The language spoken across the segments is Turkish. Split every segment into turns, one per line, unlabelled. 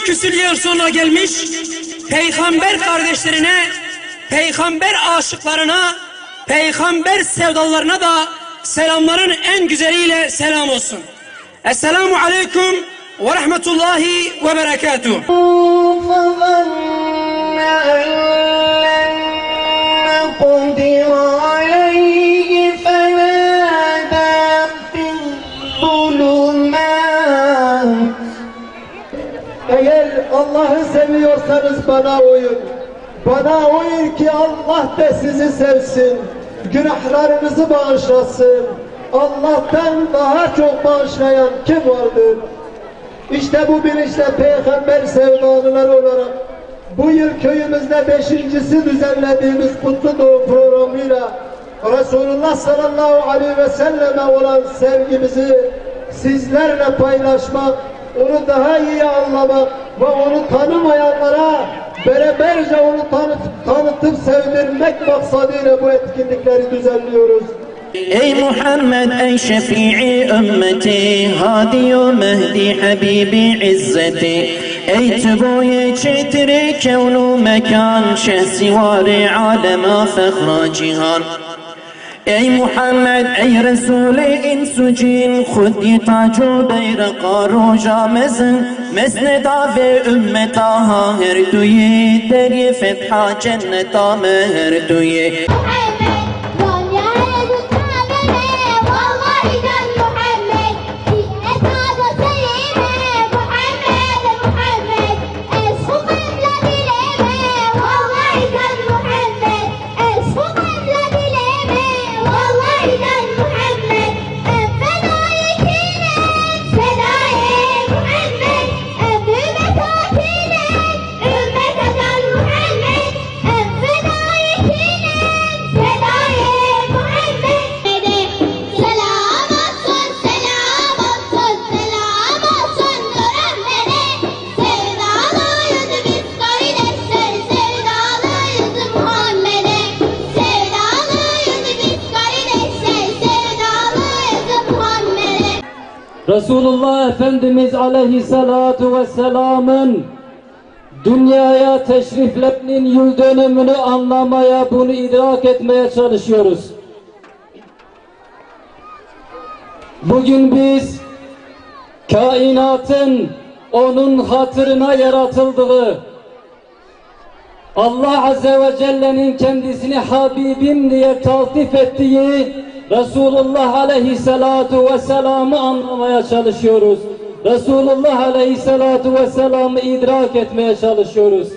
küsur yıl sonra gelmiş peygamber kardeşlerine, peygamber aşıklarına, peygamber sevdalarına da selamların en güzeliyle selam olsun. Esselamu aleyküm ve rahmetullahi ve berekatuhu.
Eğer Allah'ı seviyorsanız bana uyun. Bana uyun ki Allah da sizi sevsin. Günahlarınızı bağışlasın. Allah'tan daha çok bağışlayan kim vardır? İşte bu bilinçle peygamber sevdalıları olarak bu yıl köyümüzde 5.'si düzenlediğimiz kutlu doğum programıyla Resulullah sallallahu aleyhi ve selleme olan sevgimizi sizlerle paylaşmak, onu daha iyi anlamak ve onu tanımayanlara beraberce onu tanıtıp sevdirmek maksadıyla bu etkinlikleri düzenliyoruz.
Ey Muhammed, ey şefii ümmeti, hadi o mehdi habibi izzeti, ey tüboye çetiri kevnu mekan, şehsivari alema fehra cihan. Ey Muhammed, ey Resul-i insücin, khudi tacu beyraqa roja mezin, mesneda ve ümmeta her duyi, deri fetha cenneta meher duyi.
Resulullah Efendimiz aleyhissalatu vesselamın dünyaya teşriflerinin yıl dönümünü anlamaya, bunu idrak etmeye çalışıyoruz. Bugün biz kainatın onun hatırına yaratıldığı, Allah Azze ve Celle'nin kendisini Habibim diye taltif ettiği Resulullah Aleyhisselatu Vesselam'ı anlamaya çalışıyoruz. Resulullah Aleyhisselatu Vesselam'ı idrak etmeye çalışıyoruz.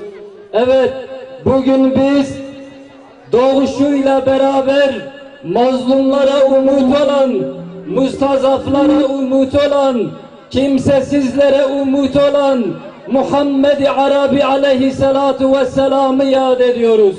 Evet, bugün biz doğuşuyla beraber mazlumlara umut olan, mustazaflara umut olan, kimsesizlere umut olan Muhammed-i Arabi Aleyhisselatu Vesselam'ı yad ediyoruz.